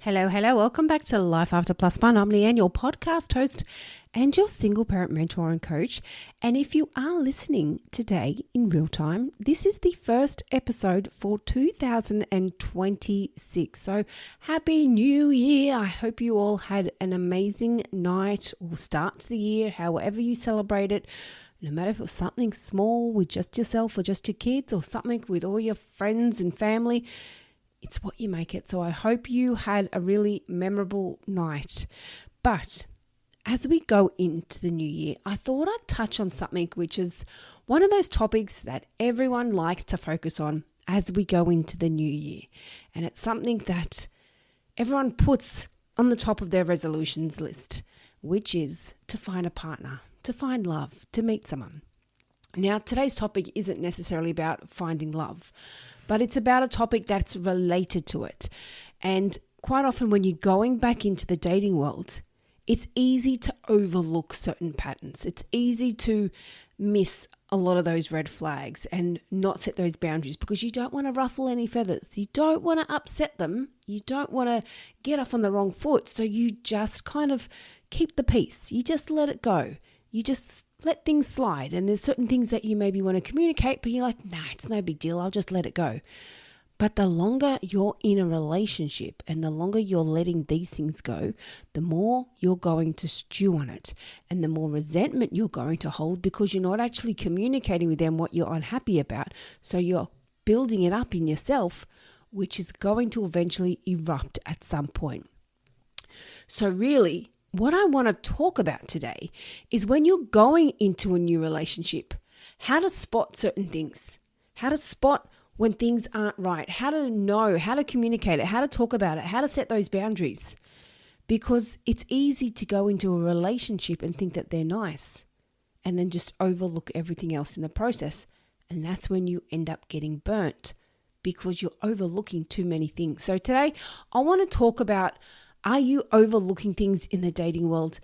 Hello. Welcome back to Life After Plus Fun. I'm Leanne, your podcast host and your single parent mentor and coach. And if you are listening today in real time, this is the first episode for 2026. So happy New Year. I hope you all had an amazing night or start to the year, however you celebrate it. No matter if it was something small with just yourself or just your kids or something with all your friends and family. It's what you make it. So I hope you had a really memorable night. But as we go into the new year, I thought I'd touch on something which is one of those topics that everyone likes to focus on as we go into the new year. And it's something that everyone puts on the top of their resolutions list, which is to find a partner, to find love, to meet someone. Now, today's topic isn't necessarily about finding love, but it's about a topic that's related to it. And quite often when you're going back into the dating world, it's easy to overlook certain patterns. It's easy to miss a lot of those red flags and not set those boundaries because you don't want to ruffle any feathers. You don't want to upset them. You don't want to get off on the wrong foot. So you just kind of keep the peace. You just let it go. You just let things slide. And there's certain things that you maybe want to communicate, but you're like, nah, it's no big deal. I'll just let it go. But the longer you're in a relationship and the longer you're letting these things go, the more you're going to stew on it and the more resentment you're going to hold because you're not actually communicating with them what you're unhappy about. So you're building it up in yourself, which is going to eventually erupt at some point. So really, what I want to talk about today is when you're going into a new relationship, how to spot certain things, how to spot when things aren't right, how to know, how to communicate it, how to talk about it, how to set those boundaries. Because it's easy to go into a relationship and think that they're nice and then just overlook everything else in the process. And that's when you end up getting burnt because you're overlooking too many things. So today I want to talk about, are you overlooking things in the dating world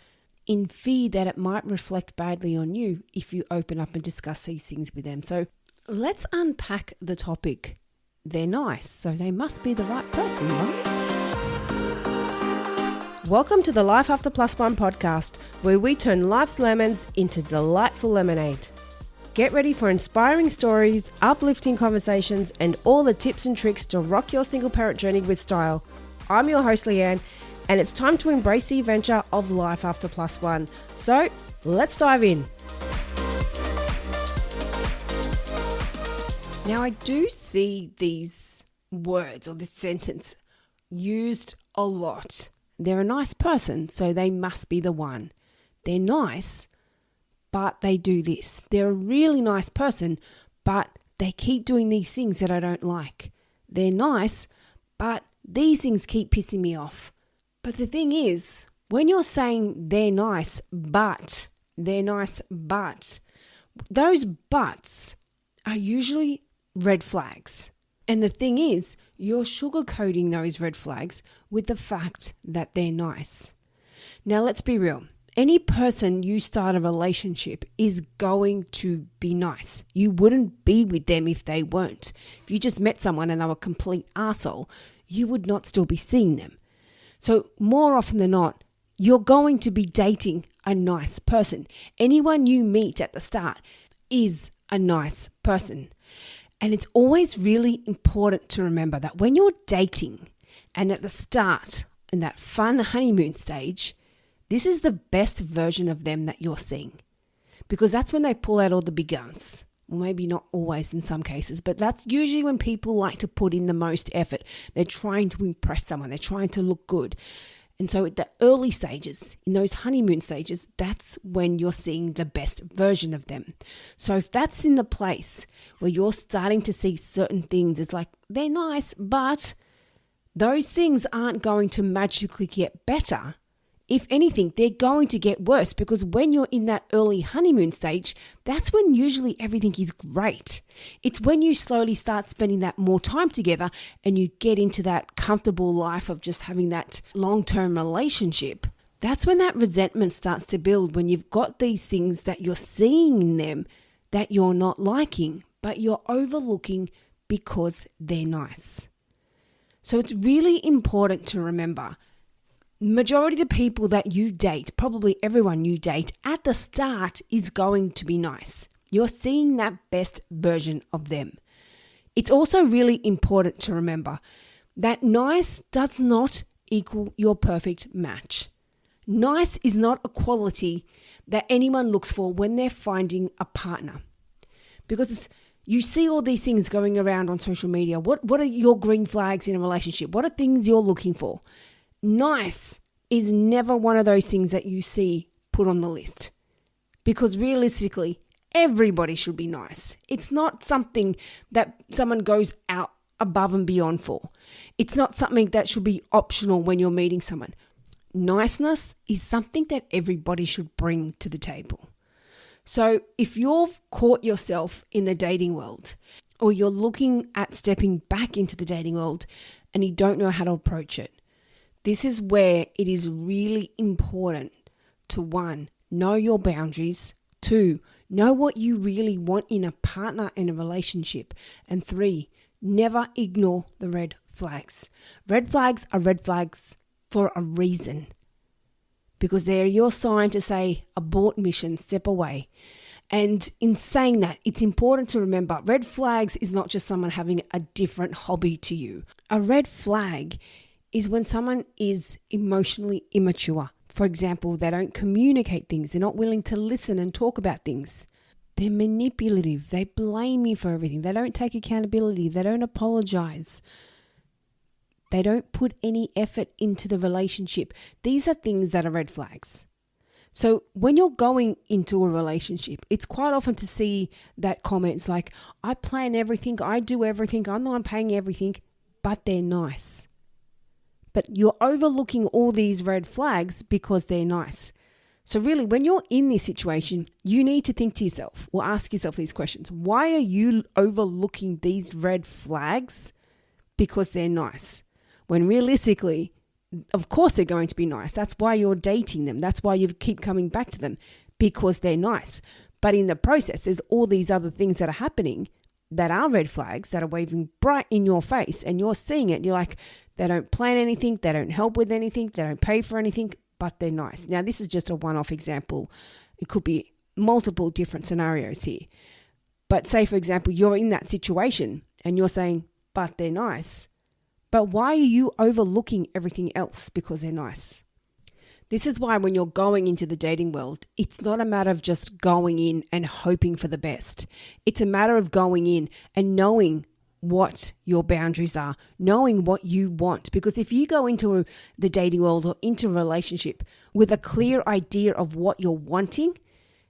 in fear that it might reflect badly on you if you open up and discuss these things with them? So let's unpack the topic. They're nice, so they must be the right person, right? Welcome to the Life After Plus One podcast, where we turn life's lemons into delightful lemonade. Get ready for inspiring stories, uplifting conversations, and all the tips and tricks to rock your single parent journey with style. I'm your host, Leanne, and it's time to embrace the adventure of Life After Plus One. So let's dive in. Now, I do see these words or this sentence used a lot. They're a nice person, so they must be the one. They're nice, but they do this. They're a really nice person, but they keep doing these things that I don't like. They're nice, but these things keep pissing me off. But the thing is, when you're saying they're nice, but, those buts are usually red flags. And the thing is, you're sugarcoating those red flags with the fact that they're nice. Now, let's be real. Any person you start a relationship is going to be nice. You wouldn't be with them if they weren't. If you just met someone and they were a complete arsehole, you would not still be seeing them. So more often than not, you're going to be dating a nice person. Anyone you meet at the start is a nice person. And it's always really important to remember that when you're dating and at the start in that fun honeymoon stage, this is the best version of them that you're seeing. Because that's when they pull out all the big guns. Well, maybe not always in some cases, but that's usually when people like to put in the most effort. They're trying to impress someone. They're trying to look good. And so at the early stages, in those honeymoon stages, that's when you're seeing the best version of them. So if that's in the place where you're starting to see certain things, it's like, they're nice, but those things aren't going to magically get better. If anything, they're going to get worse because when you're in that early honeymoon stage, that's when usually everything is great. It's when you slowly start spending that more time together and you get into that comfortable life of just having that long-term relationship. That's when that resentment starts to build, when you've got these things that you're seeing in them that you're not liking, but you're overlooking because they're nice. So it's really important to remember, majority of the people that you date, probably everyone you date at the start is going to be nice. You're seeing that best version of them. It's also really important to remember that nice does not equal your perfect match. Nice is not a quality that anyone looks for when they're finding a partner. Because you see all these things going around on social media. What are your green flags in a relationship? What are things you're looking for? Nice is never one of those things that you see put on the list. Because realistically, everybody should be nice. It's not something that someone goes out above and beyond for. It's not something that should be optional when you're meeting someone. Niceness is something that everybody should bring to the table. So if you've caught yourself in the dating world, or you're looking at stepping back into the dating world and you don't know how to approach it, this is where it is really important to 1, know your boundaries, 2, know what you really want in a partner in a relationship, and 3, never ignore the red flags. Red flags are red flags for a reason, because they're your sign to say, abort mission, step away. And in saying that, it's important to remember, red flags is not just someone having a different hobby to you. A red flag is when someone is emotionally immature. For example, they don't communicate things. They're not willing to listen and talk about things. They're manipulative. They blame you for everything. They don't take accountability. They don't apologize. They don't put any effort into the relationship. These are things that are red flags. So when you're going into a relationship, it's quite often to see that comments like, I plan everything, I do everything, I'm the one paying everything, but they're nice. But you're overlooking all these red flags because they're nice. So really, when you're in this situation, you need to think to yourself or ask yourself these questions. Why are you overlooking these red flags because they're nice? When realistically, of course they're going to be nice. That's why you're dating them. That's why you keep coming back to them, because they're nice. But in the process, there's all these other things that are happening that are red flags that are waving bright in your face, and you're seeing it. You're like, they don't plan anything. They don't help with anything. They don't pay for anything, but they're nice. Now, this is just a one-off example. It could be multiple different scenarios here. But say, for example, you're in that situation and you're saying, but they're nice. But why are you overlooking everything else because they're nice? This is why when you're going into the dating world, it's not a matter of just going in and hoping for the best. It's a matter of going in and knowing what your boundaries are, knowing what you want. Because if you go into the dating world or into a relationship with a clear idea of what you're wanting,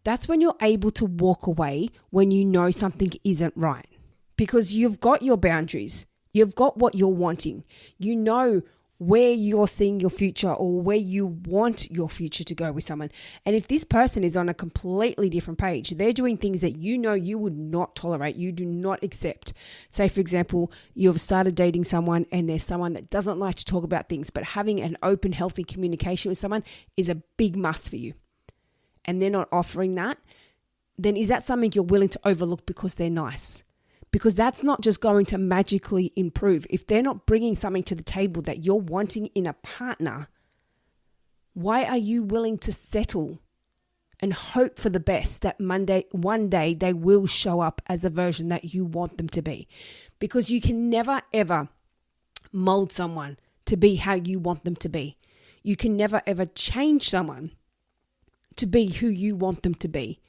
that's when you're able to walk away when you know something isn't right. Because you've got your boundaries. You've got what you're wanting. You know where you're seeing your future or where you want your future to go with someone. And if this person is on a completely different page, they're doing things that you know you would not tolerate, you do not accept. Say, for example, you've started dating someone and there's someone that doesn't like to talk about things, but having an open, healthy communication with someone is a big must for you. And they're not offering that, then is that something you're willing to overlook because they're nice? Because that's not just going to magically improve. If they're not bringing something to the table that you're wanting in a partner, why are you willing to settle and hope for the best that one day they will show up as a version that you want them to be? Because you can never, ever mold someone to be how you want them to be. You can never, ever change someone to be who you want them to be.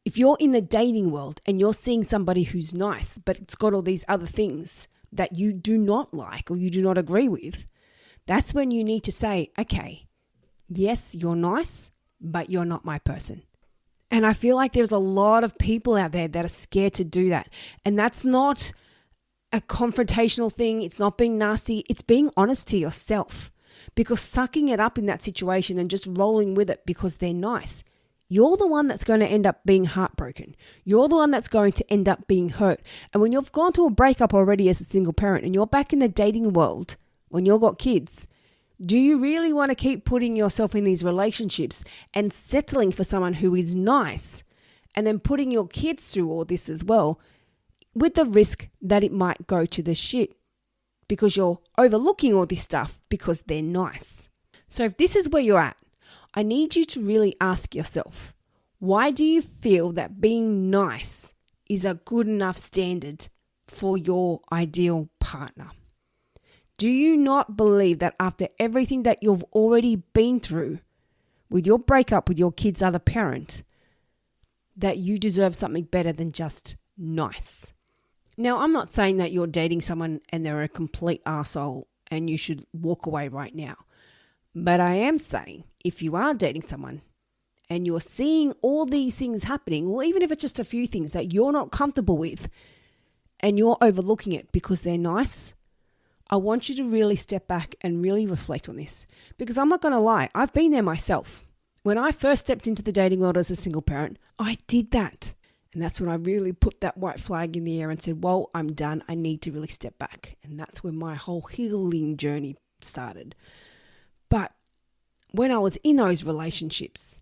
If you're in the dating world and you're seeing somebody who's nice, but it's got all these other things that you do not like or you do not agree with, that's when you need to say, okay, yes, you're nice, but you're not my person. And I feel like there's a lot of people out there that are scared to do that. And that's not a confrontational thing. It's not being nasty. It's being honest to yourself. Because sucking it up in that situation and just rolling with it because they're nice, you're the one that's going to end up being heartbroken. You're the one that's going to end up being hurt. And when you've gone to a breakup already as a single parent and you're back in the dating world, when you've got kids, do you really want to keep putting yourself in these relationships and settling for someone who is nice and then putting your kids through all this as well, with the risk that it might go to the shit? because you're overlooking all this stuff because they're nice. So if this is where you're at, I need you to really ask yourself, why do you feel that being nice is a good enough standard for your ideal partner? Do you not believe that after everything that you've already been through with your breakup with your kid's other parent, that you deserve something better than just nice? Now, I'm not saying that you're dating someone and they're a complete arsehole and you should walk away right now. But I am saying if you are dating someone and you're seeing all these things happening, or even if it's just a few things that you're not comfortable with and you're overlooking it because they're nice, I want you to really step back and really reflect on this. Because I'm not going to lie, I've been there myself. When I first stepped into the dating world as a single parent, I did that. And that's when I really put that white flag in the air and said, well, I'm done. I need to really step back. And that's when my whole healing journey started. But when I was in those relationships,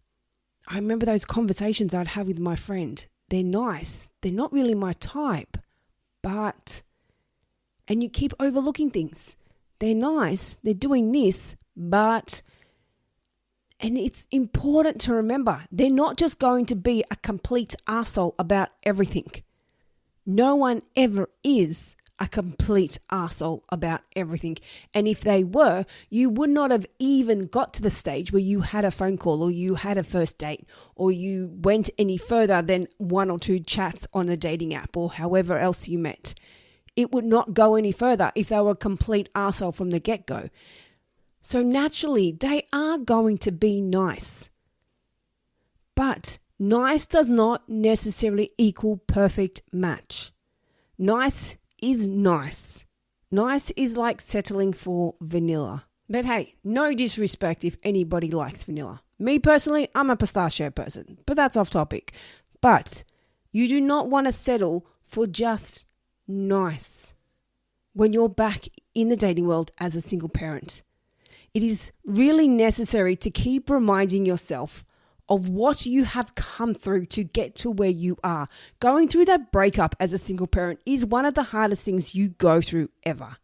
I remember those conversations I'd have with my friend. They're nice. They're not really my type. And you keep overlooking things. They're nice. They're doing this, but... And it's important to remember, they're not just going to be a complete arsehole about everything. No one ever is a complete arsehole about everything. And if they were, you would not have even got to the stage where you had a phone call or you had a first date or you went any further than 1 or 2 chats on a dating app or however else you met. It would not go any further if they were a complete arsehole from the get-go. So naturally, they are going to be nice. But nice does not necessarily equal perfect match. Nice is nice. Nice is like settling for vanilla. But hey, no disrespect if anybody likes vanilla. Me personally, I'm a pistachio person, but that's off topic. But you do not want to settle for just nice when you're back in the dating world as a single parent. It is really necessary to keep reminding yourself of what you have come through to get to where you are. Going through that breakup as a single parent is one of the hardest things you go through ever.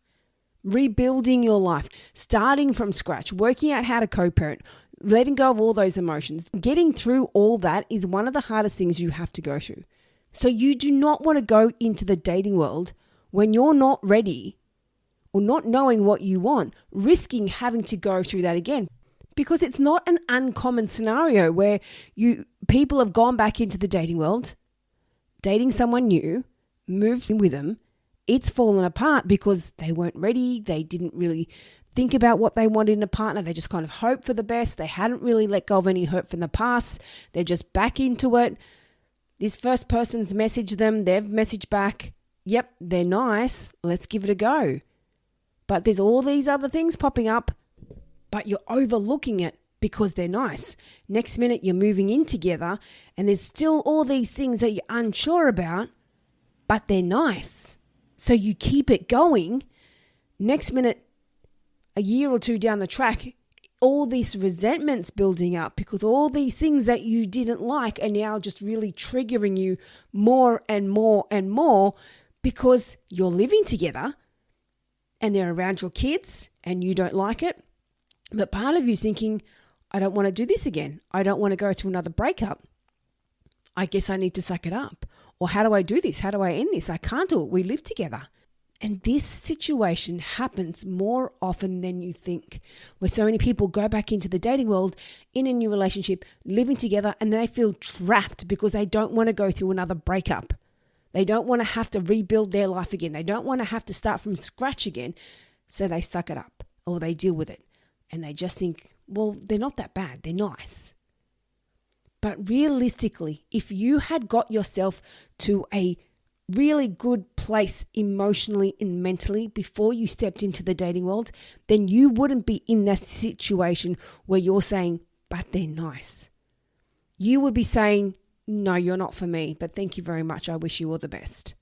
Rebuilding your life, starting from scratch, working out how to co-parent, letting go of all those emotions, getting through all that is one of the hardest things you have to go through. So you do not want to go into the dating world when you're not ready or not knowing what you want, risking having to go through that again. Because it's not an uncommon scenario where people have gone back into the dating world, dating someone new, moved in with them, it's fallen apart because they weren't ready, they didn't really think about what they wanted in a partner, they just kind of hoped for the best, they hadn't really let go of any hurt from the past, they're just back into it. This first person's messaged them, they've messaged back, yep, they're nice, let's give it a go. But there's all these other things popping up, but you're overlooking it because they're nice. Next minute, you're moving in together and there's still all these things that you're unsure about, but they're nice. So you keep it going. Next minute, a year or 2 down the track, all this resentment's building up because all these things that you didn't like are now just really triggering you more and more and more because you're living together and they're around your kids and you don't like it. But part of you's thinking, I don't want to do this again. I don't want to go through another breakup. I guess I need to suck it up. Or how do I do this? How do I end this? I can't do it. We live together. And this situation happens more often than you think, where so many people go back into the dating world in a new relationship, living together, and they feel trapped because they don't want to go through another breakup. They don't want to have to rebuild their life again. They don't want to have to start from scratch again. So they suck it up or they deal with it. And they just think, well, they're not that bad. They're nice. But realistically, if you had got yourself to a really good place emotionally and mentally before you stepped into the dating world, then you wouldn't be in that situation where you're saying, but they're nice. You would be saying, no, you're not for me, but thank you very much. I wish you all the best.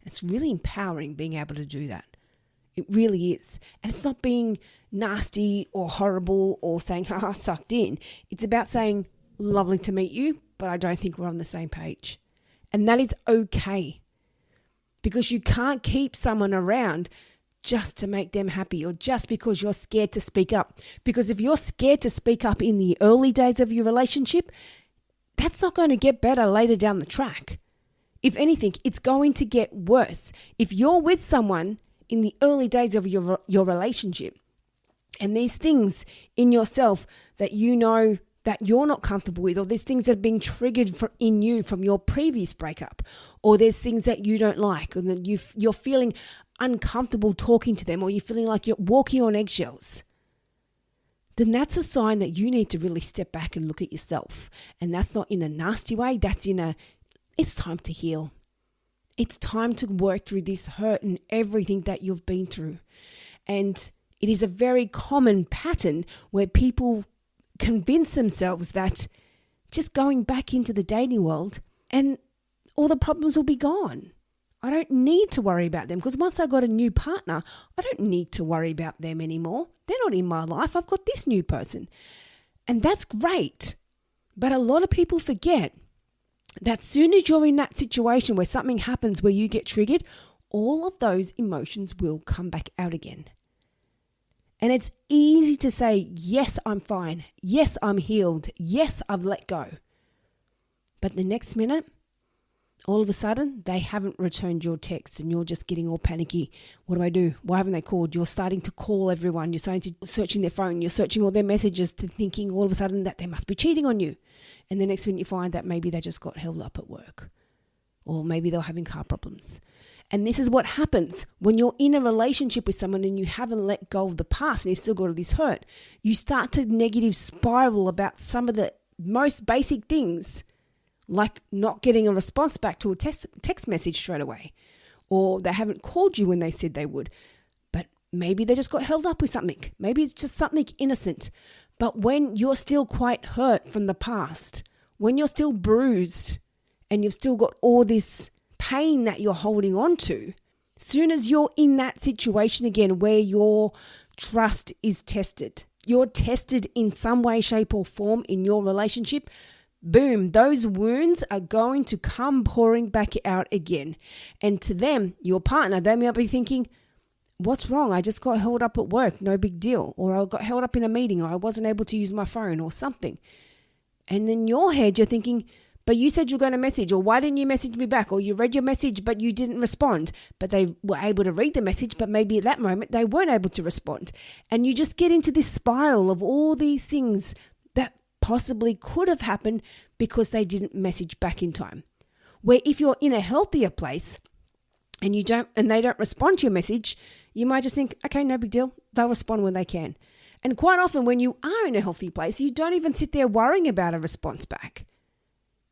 It's really empowering being able to do that. It really is. And it's not being nasty or horrible or saying, haha, sucked in. It's about saying, lovely to meet you, but I don't think we're on the same page. And that is okay. Because you can't keep someone around just to make them happy or just because you're scared to speak up. Because if you're scared to speak up in the early days of your relationship, that's not going to get better later down the track. If anything, it's going to get worse. If you're with someone in the early days of your relationship and these things in yourself that you know that you're not comfortable with, or there's things that are being triggered in you from your previous breakup, or there's things that you don't like, and that you're feeling uncomfortable talking to them, or you're feeling like you're walking on eggshells, then that's a sign that you need to really step back and look at yourself. And that's not in a nasty way. That's it's time to heal. It's time to work through this hurt and everything that you've been through. And it is a very common pattern where people convince themselves that just going back into the dating world and all the problems will be gone. I don't need to worry about them because once I got a new partner, I don't need to worry about them anymore. They're not in my life. I've got this new person. And that's great. But a lot of people forget that as soon as you're in that situation where something happens where you get triggered, all of those emotions will come back out again. And it's easy to say, yes, I'm fine. Yes, I'm healed. Yes, I've let go. But the next minute, all of a sudden, they haven't returned your text and you're just getting all panicky. What do I do? Why haven't they called? You're starting to call everyone. You're starting to searching their phone. You're searching all their messages to thinking all of a sudden that they must be cheating on you. And the next minute you find that maybe they just got held up at work. Or maybe they're having car problems. And this is what happens when you're in a relationship with someone and you haven't let go of the past and you still got all this hurt. You start to negative spiral about some of the most basic things, like not getting a response back to a text message straight away, or they haven't called you when they said they would, but maybe they just got held up with something. Maybe it's just something innocent. But when you're still quite hurt from the past, when you're still bruised and you've still got all this pain that you're holding on to, soon as you're in that situation again where your trust is tested, you're tested in some way, shape or form in your relationship, boom, those wounds are going to come pouring back out again. And to them, your partner, they might be thinking, what's wrong? I just got held up at work, no big deal. Or I got held up in a meeting, or I wasn't able to use my phone or something. And in your head, you're thinking, but you said you're going to message, or why didn't you message me back? Or you read your message, but you didn't respond. But they were able to read the message, but maybe at that moment they weren't able to respond. And you just get into this spiral of all these things that possibly could have happened because they didn't message back in time. Where if you're in a healthier place and they don't respond to your message, you might just think, okay, no big deal. They'll respond when they can. And quite often when you are in a healthy place, you don't even sit there worrying about a response back.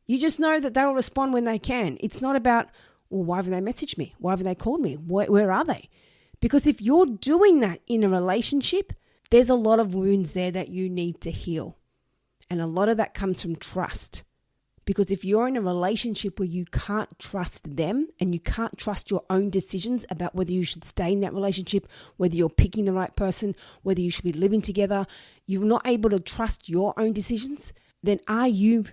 You just know that they'll respond when they can. It's not about, well, why haven't they messaged me? Why haven't they called me? Where are they? Because if you're doing that in a relationship, there's a lot of wounds there that you need to heal. And a lot of that comes from trust. Because if you're in a relationship where you can't trust them and you can't trust your own decisions about whether you should stay in that relationship, whether you're picking the right person, whether you should be living together, you're not able to trust your own decisions, then are you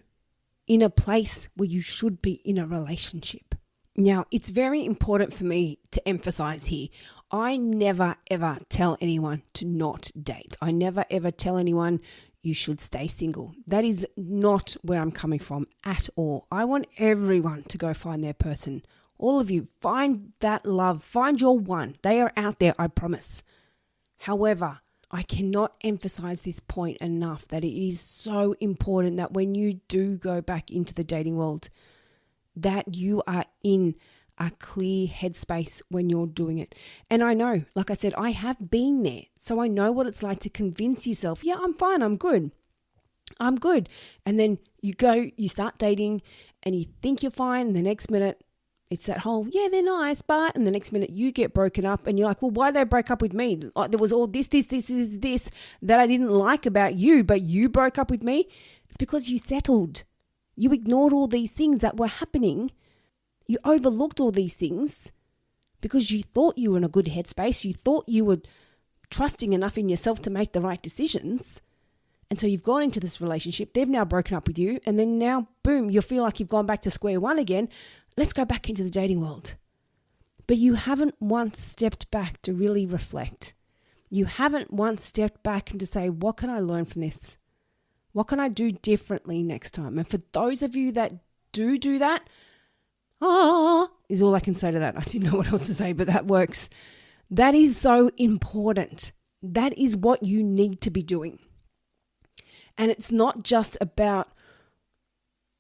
in a place where you should be in a relationship? Now, it's very important for me to emphasize here, I never ever tell anyone to not date. I never ever tell anyone you should stay single. That is not where I'm coming from at all. I want everyone to go find their person. All of you, find that love, find your one. They are out there, I promise. However, I cannot emphasize this point enough that it is so important that when you do go back into the dating world, that you are in a clear headspace when you're doing it. And I know, like I said, I have been there. So I know what it's like to convince yourself, yeah, I'm fine, I'm good. And then you start dating and you think you're fine. The next minute, it's that whole, yeah, they're nice, but, and the next minute you get broken up and you're like, well, why did they break up with me? Like, there was all this that I didn't like about you, but you broke up with me. It's because you settled. You ignored all these things that were happening. You overlooked all these things because you thought you were in a good headspace. You thought you were trusting enough in yourself to make the right decisions. And so you've gone into this relationship. They've now broken up with you. And then now, boom, you feel like you've gone back to square one again. Let's go back into the dating world. but you haven't once stepped back to really reflect. You haven't once stepped back and to say, what can I learn from this? What can I do differently next time? And for those of you that do that, is all I can say to that. I didn't know what else to say, but that works. That is so important. That is what you need to be doing. And it's not just about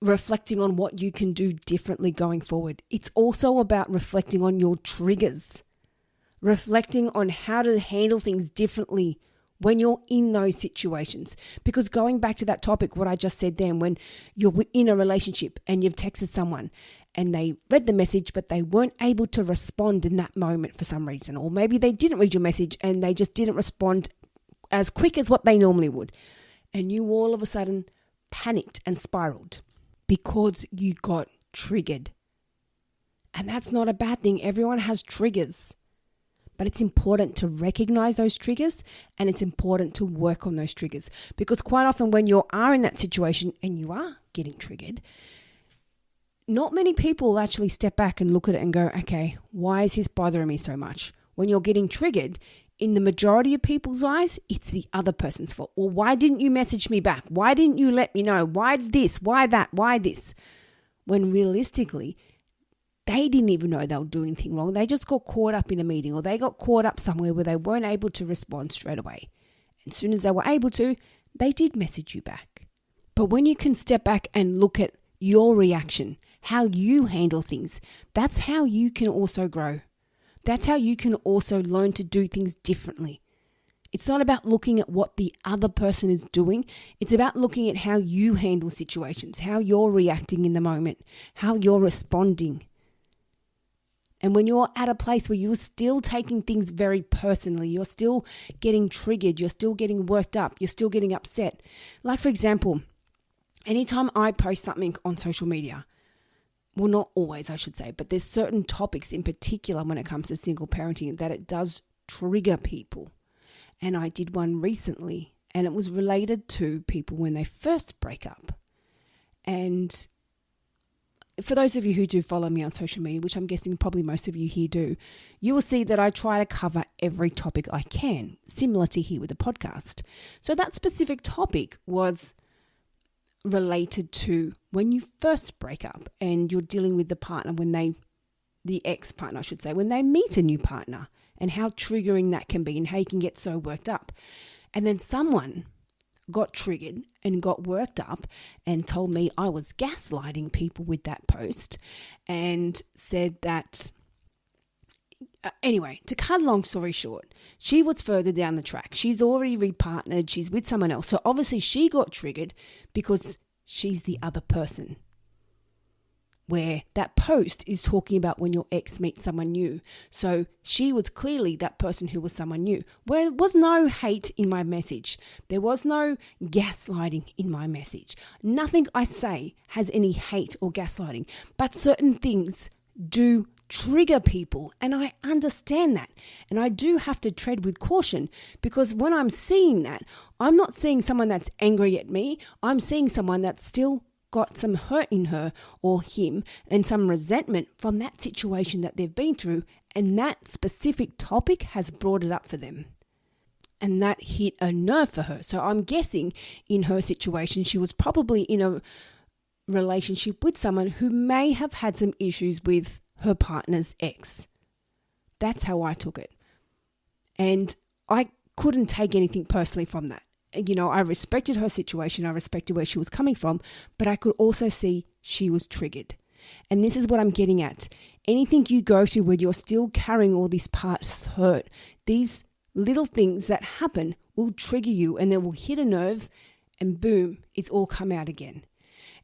reflecting on what you can do differently going forward. It's also about reflecting on your triggers, reflecting on how to handle things differently when you're in those situations. Because going back to that topic, what I just said then, when you're in a relationship and you've texted someone and they read the message, but they weren't able to respond in that moment for some reason, or maybe they didn't read your message and they just didn't respond as quick as what they normally would. And you all of a sudden panicked and spiraled because you got triggered. And that's not a bad thing. Everyone has triggers. But it's important to recognize those triggers, and it's important to work on those triggers. Because quite often when you are in that situation and you are getting triggered, not many people actually step back and look at it and go, okay, why is this bothering me so much? When you're getting triggered, in the majority of people's eyes, it's the other person's fault. Well, why didn't you message me back? Why didn't you let me know? Why this? Why that? Why this? When realistically, they didn't even know they were doing anything wrong. They just got caught up in a meeting, or they got caught up somewhere where they weren't able to respond straight away. And as soon as they were able to, they did message you back. But when you can step back and look at your reaction, how you handle things, that's how you can also grow. That's how you can also learn to do things differently. It's not about looking at what the other person is doing. It's about looking at how you handle situations, how you're reacting in the moment, how you're responding. And when you're at a place where you're still taking things very personally, you're still getting triggered, you're still getting worked up, you're still getting upset. Like, for example, anytime I post something on social media, well, not always, I should say, but there's certain topics in particular when it comes to single parenting that it does trigger people. And I did one recently, and it was related to people when they first break up. And for those of you who do follow me on social media, which I'm guessing probably most of you here do, you will see that I try to cover every topic I can, similar to here with the podcast. So that specific topic was related to when you first break up and you're dealing with the partner, the ex-partner, I should say, when they meet a new partner, and how triggering that can be and how you can get so worked up. And then someone got triggered and got worked up and told me I was gaslighting people with that post, and said that, anyway, to cut a long story short, she was further down the track. She's already repartnered. She's with someone else. So obviously she got triggered because she's the other person. Where that post is talking about when your ex meets someone new. So she was clearly that person who was someone new. Where there was no hate in my message. There was no gaslighting in my message. Nothing I say has any hate or gaslighting. But certain things do trigger people, and I understand that. And I do have to tread with caution, because when I'm seeing that, I'm not seeing someone that's angry at me. I'm seeing someone that's still got some hurt in her or him and some resentment from that situation that they've been through, and that specific topic has brought it up for them. And that hit a nerve for her. So I'm guessing in her situation, she was probably in a relationship with someone who may have had some issues with her partner's ex. That's how I took it. And I couldn't take anything personally from that. You know, I respected her situation, I respected where she was coming from, but I could also see she was triggered. And this is what I'm getting at. Anything you go through where you're still carrying all this past hurt, these little things that happen will trigger you, and they will hit a nerve, and boom, it's all come out again.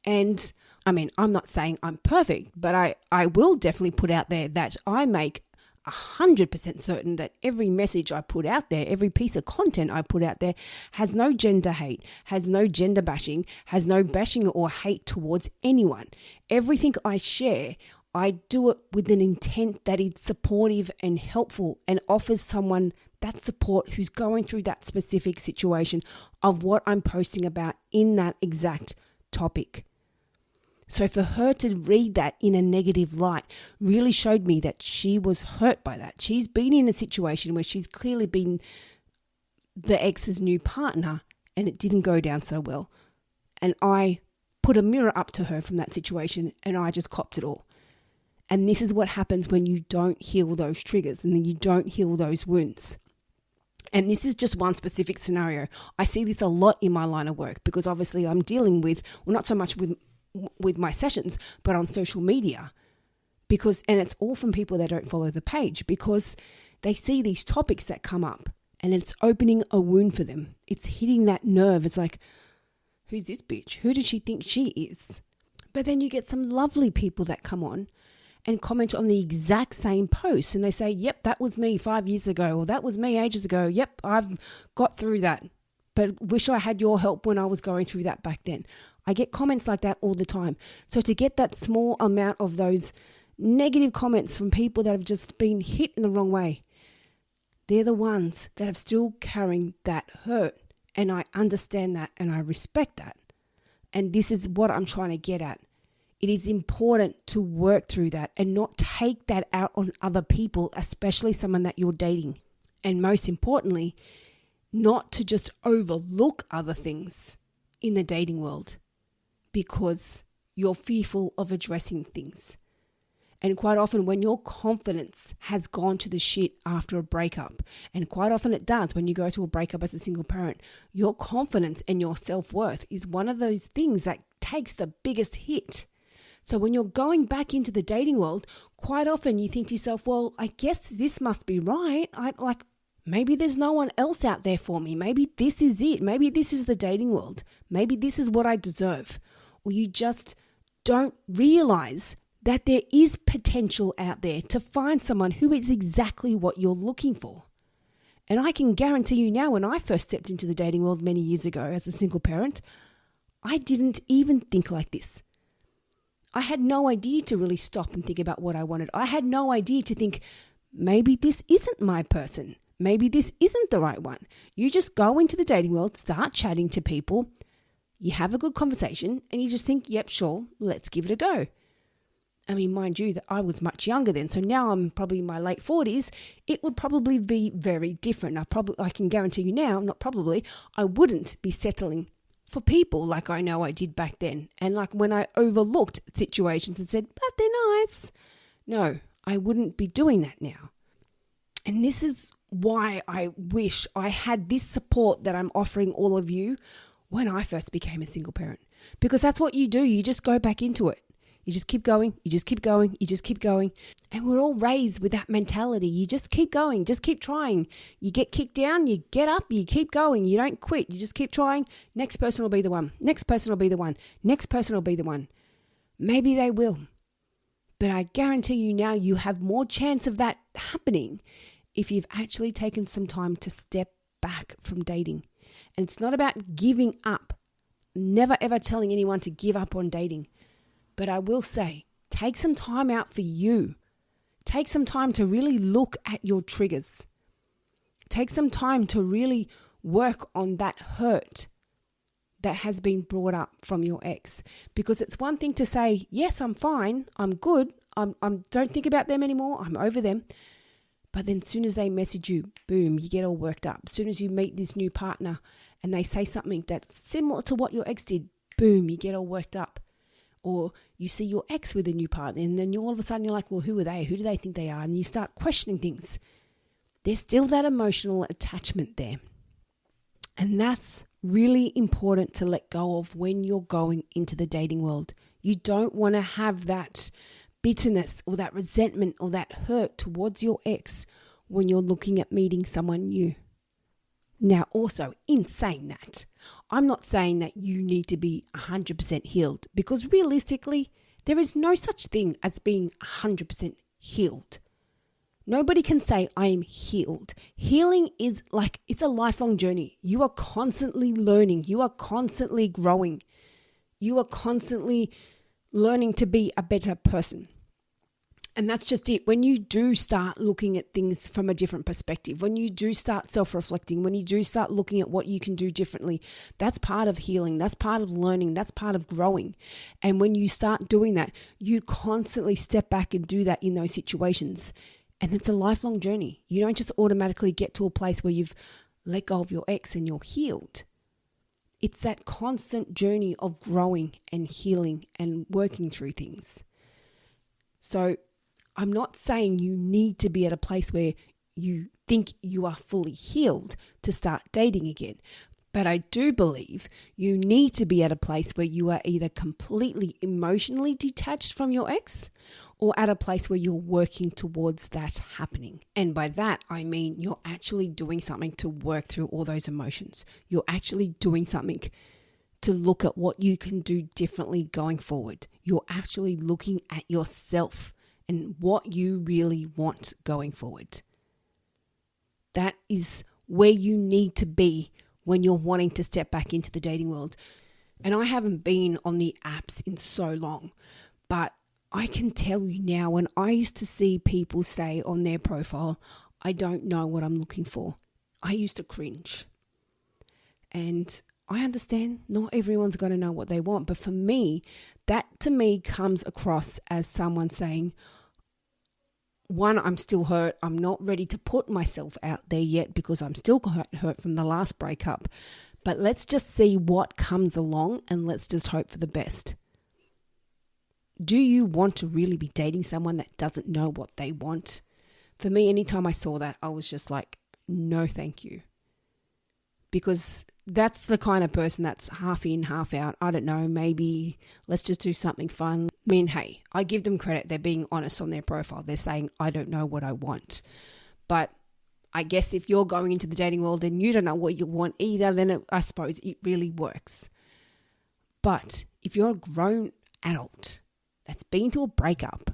And I mean, I'm not saying I'm perfect, but I will definitely put out there that I make 100% certain that every message I put out there, every piece of content I put out there has no gender hate, has no gender bashing, has no bashing or hate towards anyone. Everything I share, I do it with an intent that is supportive and helpful and offers someone that support who's going through that specific situation of what I'm posting about in that exact topic. So for her to read that in a negative light really showed me that she was hurt by that. She's been in a situation where she's clearly been the ex's new partner and it didn't go down so well. And I put a mirror up to her from that situation and I just copped it all. And this is what happens when you don't heal those triggers and then you don't heal those wounds. And this is just one specific scenario. I see this a lot in my line of work because obviously I'm dealing with, well, not so much with my sessions, but on social media. And it's all from people that don't follow the page because they see these topics that come up and it's opening a wound for them. It's hitting that nerve. It's like, who's this bitch? Who does she think she is? But then you get some lovely people that come on and comment on the exact same post and they say, yep, that was me 5 years ago, or that was me ages ago. Yep, I've got through that, but wish I had your help when I was going through that back then. I get comments like that all the time. So to get that small amount of those negative comments from people that have just been hit in the wrong way, they're the ones that are still carrying that hurt. And I understand that and I respect that. And this is what I'm trying to get at. It is important to work through that and not take that out on other people, especially someone that you're dating. And most importantly, not to just overlook other things in the dating world because you're fearful of addressing things. And quite often when your confidence has gone to the shit after a breakup, and quite often it does when you go through a breakup as a single parent, your confidence and your self-worth is one of those things that takes the biggest hit. So when you're going back into the dating world, quite often you think to yourself, well, I guess this must be right. Maybe there's no one else out there for me. Maybe this is it. Maybe this is the dating world. Maybe this is what I deserve. Or you just don't realize that there is potential out there to find someone who is exactly what you're looking for. And I can guarantee you now, when I first stepped into the dating world many years ago as a single parent, I didn't even think like this. I had no idea to really stop and think about what I wanted. I had no idea to think, maybe this isn't my person. Maybe this isn't the right one. You just go into the dating world, start chatting to people, you have a good conversation, and you just think, yep, sure, let's give it a go. I mean, mind you, that I was much younger then, so now I'm probably in my late 40s. It would probably be very different. I can guarantee you now, not probably, I wouldn't be settling for people like I know I did back then. And like when I overlooked situations and said, but they're nice. No, I wouldn't be doing that now. And this is why I wish I had this support that I'm offering all of you when I first became a single parent. Because that's what you do. You just go back into it. You just keep going, you just keep going, you just keep going. And we're all raised with that mentality. You just keep going, just keep trying. You get kicked down, you get up, you keep going. You don't quit, you just keep trying. Next person will be the one. Next person will be the one. Next person will be the one. Maybe they will. But I guarantee you now you have more chance of that happening if you've actually taken some time to step back from dating. And it's not about giving up. Never ever telling anyone to give up on dating. But I will say, take some time out for you. Take some time to really look at your triggers. Take some time to really work on that hurt that has been brought up from your ex. Because it's one thing to say, yes, I'm fine, I'm good, I don't think about them anymore, I'm over them. But then as soon as they message you, boom, you get all worked up. As soon as you meet this new partner and they say something that's similar to what your ex did, boom, you get all worked up. Or you see your ex with a new partner and then all of a sudden you're like, well, who are they? Who do they think they are? And you start questioning things. There's still that emotional attachment there. And that's really important to let go of when you're going into the dating world. You don't want to have that bitterness or that resentment or that hurt towards your ex when you're looking at meeting someone new. Now, also, in saying that, I'm not saying that you need to be 100% healed because realistically, there is no such thing as being 100% healed. Nobody can say, I am healed. Healing is like, it's a lifelong journey. You are constantly learning. You are constantly growing. You are constantly learning to be a better person. And that's just it. When you do start looking at things from a different perspective, when you do start self-reflecting, when you do start looking at what you can do differently, that's part of healing. That's part of learning. That's part of growing. And when you start doing that, you constantly step back and do that in those situations. And it's a lifelong journey. You don't just automatically get to a place where you've let go of your ex and you're healed. It's that constant journey of growing and healing and working through things. So I'm not saying you need to be at a place where you think you are fully healed to start dating again. But I do believe you need to be at a place where you are either completely emotionally detached from your ex or at a place where you're working towards that happening. And by that, I mean you're actually doing something to work through all those emotions. You're actually doing something to look at what you can do differently going forward. You're actually looking at yourself and what you really want going forward. That is where you need to be when you're wanting to step back into the dating world. And I haven't been on the apps in so long, but I can tell you now, when I used to see people say on their profile, I don't know what I'm looking for, I used to cringe. And I understand not everyone's going to know what they want, but for me, that to me comes across as someone saying, one, I'm still hurt. I'm not ready to put myself out there yet because I'm still hurt from the last breakup. But let's just see what comes along and let's just hope for the best. Do you want to really be dating someone that doesn't know what they want? For me, anytime I saw that, I was just like, no, thank you. Because that's the kind of person that's half in, half out. I don't know, maybe let's just do something fun. I mean, hey, I give them credit. They're being honest on their profile. They're saying, I don't know what I want. But I guess if you're going into the dating world and you don't know what you want either, then I suppose it really works. But if you're a grown adult that's been to a breakup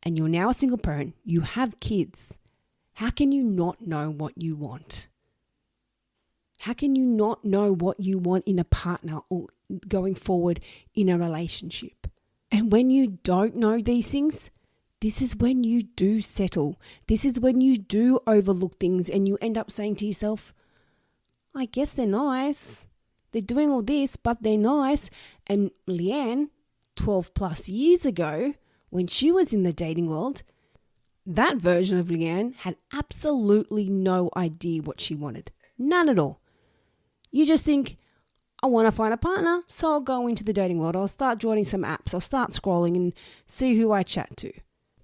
and you're now a single parent, you have kids, how can you not know what you want? How can you not know what you want in a partner or going forward in a relationship? And when you don't know these things, this is when you do settle. This is when you do overlook things and you end up saying to yourself, I guess they're nice. They're doing all this, but they're nice. And Leanne, 12 plus years ago, when she was in the dating world, that version of Leanne had absolutely no idea what she wanted. None at all. You just think, I want to find a partner, so I'll go into the dating world. I'll start joining some apps. I'll start scrolling and see who I chat to.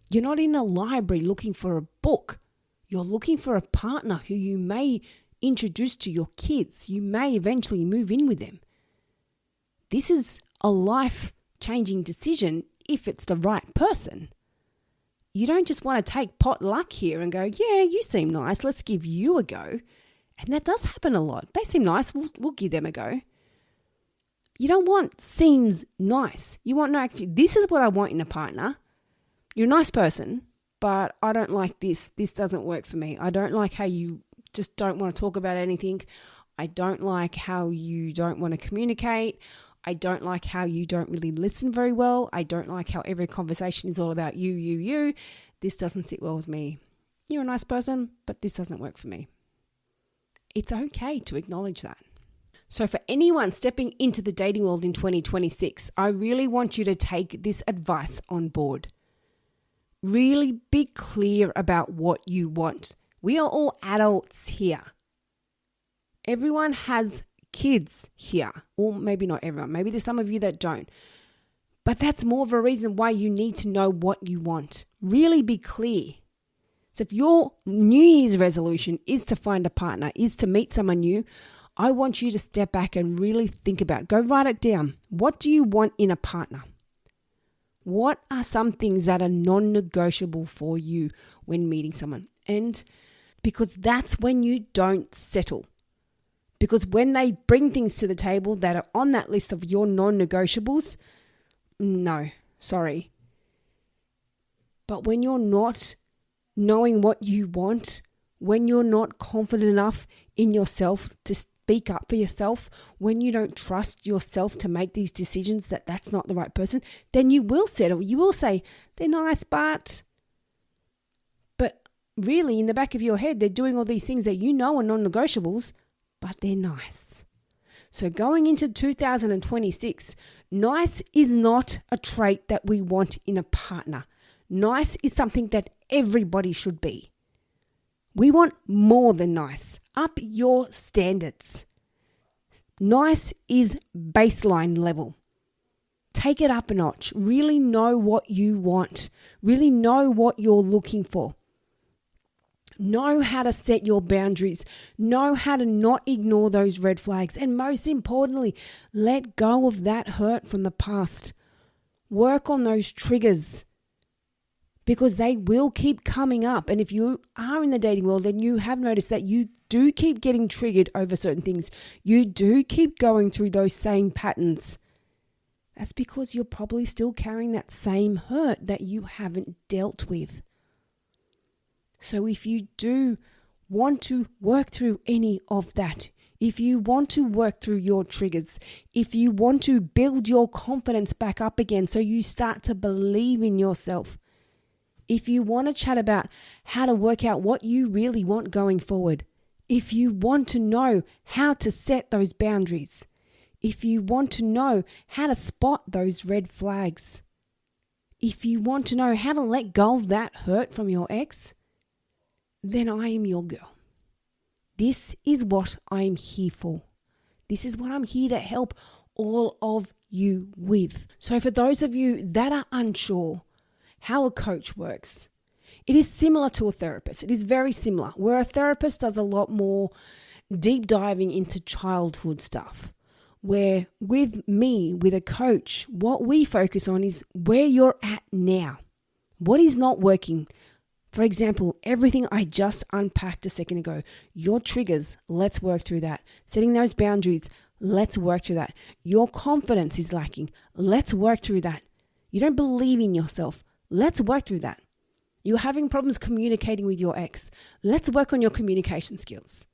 You're not in a library looking for a book. You're looking for a partner who you may introduce to your kids. You may eventually move in with them. This is a life-changing decision if it's the right person. You don't just want to take pot luck here and go, yeah, you seem nice, let's give you a go. And that does happen a lot. They seem nice, we'll give them a go. You don't want seems nice. You want, no, actually, this is what I want in a partner. You're a nice person, but I don't like this. This doesn't work for me. I don't like how you just don't want to talk about anything. I don't like how you don't want to communicate. I don't like how you don't really listen very well. I don't like how every conversation is all about you. This doesn't sit well with me. You're a nice person, but this doesn't work for me. It's okay to acknowledge that. So for anyone stepping into the dating world in 2026, I really want you to take this advice on board. Really be clear about what you want. We are all adults here. Everyone has kids here. Or maybe not everyone. Maybe there's some of you that don't. But that's more of a reason why you need to know what you want. Really be clear. So if your New Year's resolution is to find a partner, is to meet someone new, I want you to step back and really think about it. Go write it down. What do you want in a partner? What are some things that are non-negotiable for you when meeting someone? And because that's when you don't settle. Because when they bring things to the table that are on that list of your non-negotiables, no, sorry. But when you're not knowing what you want, when you're not confident enough in yourself to speak up for yourself, when you don't trust yourself to make these decisions that that's not the right person, then you will settle. You will say, they're nice, but really in the back of your head, they're doing all these things that you know are non-negotiables, but they're nice. So going into 2026, nice is not a trait that we want in a partner. Nice is something that everybody should be. We want more than nice. Up your standards. Nice is baseline level. Take it up a notch. Really know what you want. Really know what you're looking for. Know how to set your boundaries. Know how to not ignore those red flags. And most importantly, let go of that hurt from the past. Work on those triggers because they will keep coming up. And if you are in the dating world, then you have noticed that you do keep getting triggered over certain things. You do keep going through those same patterns. That's because you're probably still carrying that same hurt that you haven't dealt with. So if you do want to work through any of that, if you want to work through your triggers, if you want to build your confidence back up again so you start to believe in yourself, if you want to chat about how to work out what you really want going forward, if you want to know how to set those boundaries, if you want to know how to spot those red flags, if you want to know how to let go of that hurt from your ex, then I am your girl. This is what I'm here for. This is what I'm here to help all of you with. So for those of you that are unsure how a coach works, it is similar to a therapist. It is very similar, where a therapist does a lot more deep diving into childhood stuff. Where with me, with a coach, what we focus on is where you're at now. What is not working? For example, everything I just unpacked a second ago, your triggers, let's work through that. Setting those boundaries, let's work through that. Your confidence is lacking, let's work through that. You don't believe in yourself, let's work through that. You're having problems communicating with your ex, let's work on your communication skills.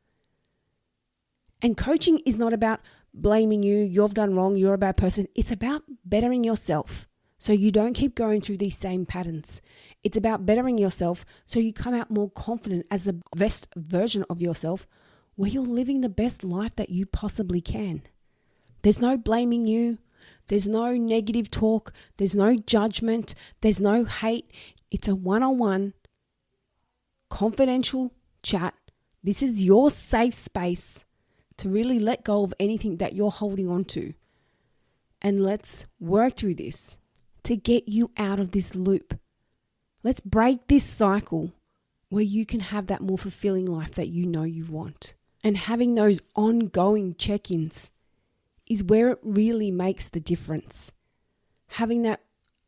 And coaching is not about blaming you, you've done wrong, you're a bad person. It's about bettering yourself so you don't keep going through these same patterns. It's about bettering yourself so you come out more confident as the best version of yourself where you're living the best life that you possibly can. There's no blaming you. There's no negative talk. There's no judgment. There's no hate. It's a one-on-one confidential chat. This is your safe space to really let go of anything that you're holding on to. And let's work through this to get you out of this loop. Let's break this cycle where you can have that more fulfilling life that you know you want. And having those ongoing check-ins is where it really makes the difference. Having that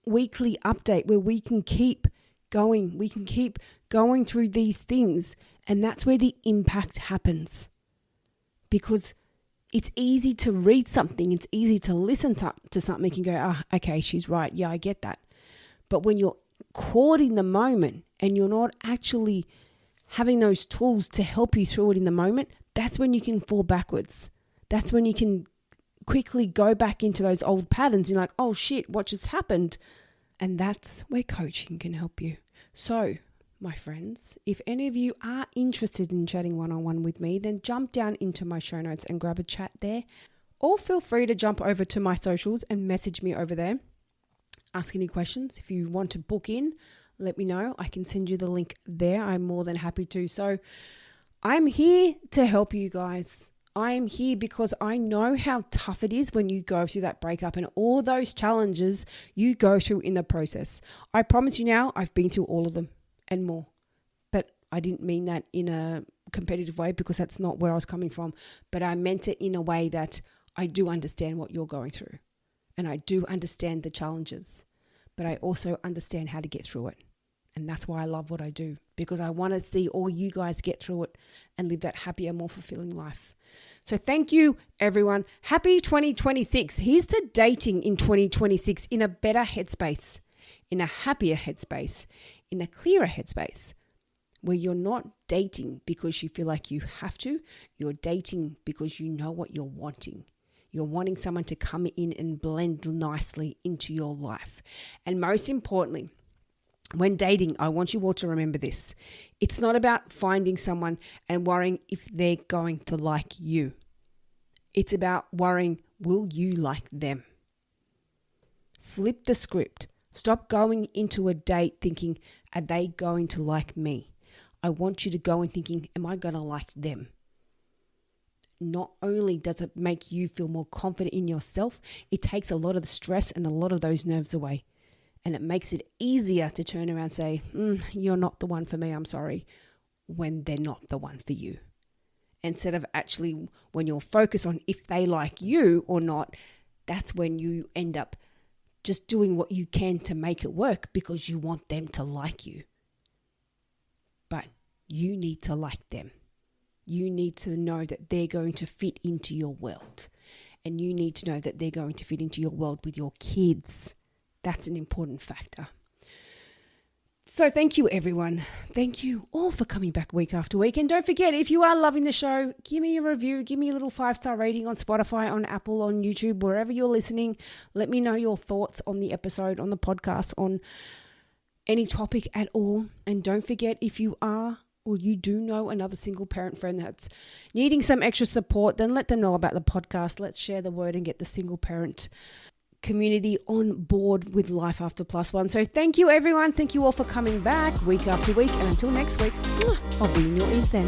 weekly update where we can keep going, we can keep going through these things, and that's where the impact happens. Because it's easy to read something, it's easy to listen to something and go, okay, she's right, yeah, I get that. But when you're caught in the moment and you're not actually having those tools to help you through it in the moment, that's when you can fall backwards. That's when you can quickly go back into those old patterns. You're like, oh shit, what just happened? And that's where coaching can help you. So, my friends, if any of you are interested in chatting one-on-one with me, then jump down into my show notes and grab a chat there. Or feel free to jump over to my socials and message me over there. Ask any questions. If you want to book in, let me know. I can send you the link there. I'm more than happy to. So I'm here to help you guys. I am here because I know how tough it is when you go through that breakup and all those challenges you go through in the process. I promise you now, I've been through all of them and more. But I didn't mean that in a competitive way because that's not where I was coming from. But I meant it in a way that I do understand what you're going through. And I do understand the challenges, but I also understand how to get through it. And that's why I love what I do, because I want to see all you guys get through it and live that happier, more fulfilling life. So thank you, everyone. Happy 2026. Here's to dating in 2026 in a better headspace, in a happier headspace, in a clearer headspace, where you're not dating because you feel like you have to. You're dating because you know what you're wanting. You're wanting someone to come in and blend nicely into your life. And most importantly, When dating, I want you all to remember this. It's not about finding someone and worrying if they're going to like you. It's about worrying, will you like them? Flip the script. Stop going into a date thinking, are they going to like me? I want you to go in thinking, am I going to like them? Not only does it make you feel more confident in yourself, it takes a lot of the stress and a lot of those nerves away. And it makes it easier to turn around and say, you're not the one for me, I'm sorry, when they're not the one for you. Instead of actually, when you're focused on if they like you or not, that's when you end up just doing what you can to make it work because you want them to like you. But you need to like them. You need to know that they're going to fit into your world. And you need to know that they're going to fit into your world with your kids. That's an important factor. So thank you, everyone. Thank you all for coming back week after week. And don't forget, if you are loving the show, give me a review. Give me a little 5-star rating on Spotify, on Apple, on YouTube, wherever you're listening. Let me know your thoughts on the episode, on the podcast, on any topic at all. And don't forget, if you are or you do know another single parent friend that's needing some extra support, then let them know about the podcast. Let's share the word and get the single parent community on board with Life After Plus One. So thank you, everyone. Thank you all for coming back week after week. And until next week, I'll be in your ears then.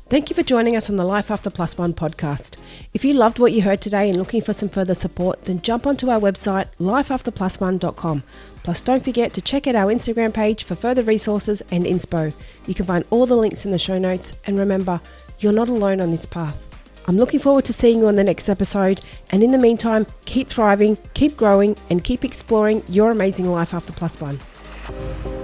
Thank you for joining us on the Life After Plus One podcast. If you loved what you heard today and looking for some further support, then jump onto our website, lifeafterplusone.com. Plus, don't forget to check out our Instagram page for further resources and inspo. You can find all the links in the show notes. And remember, you're not alone on this path. I'm looking forward to seeing you on the next episode. And in the meantime, keep thriving, keep growing, and keep exploring your amazing life after plus one.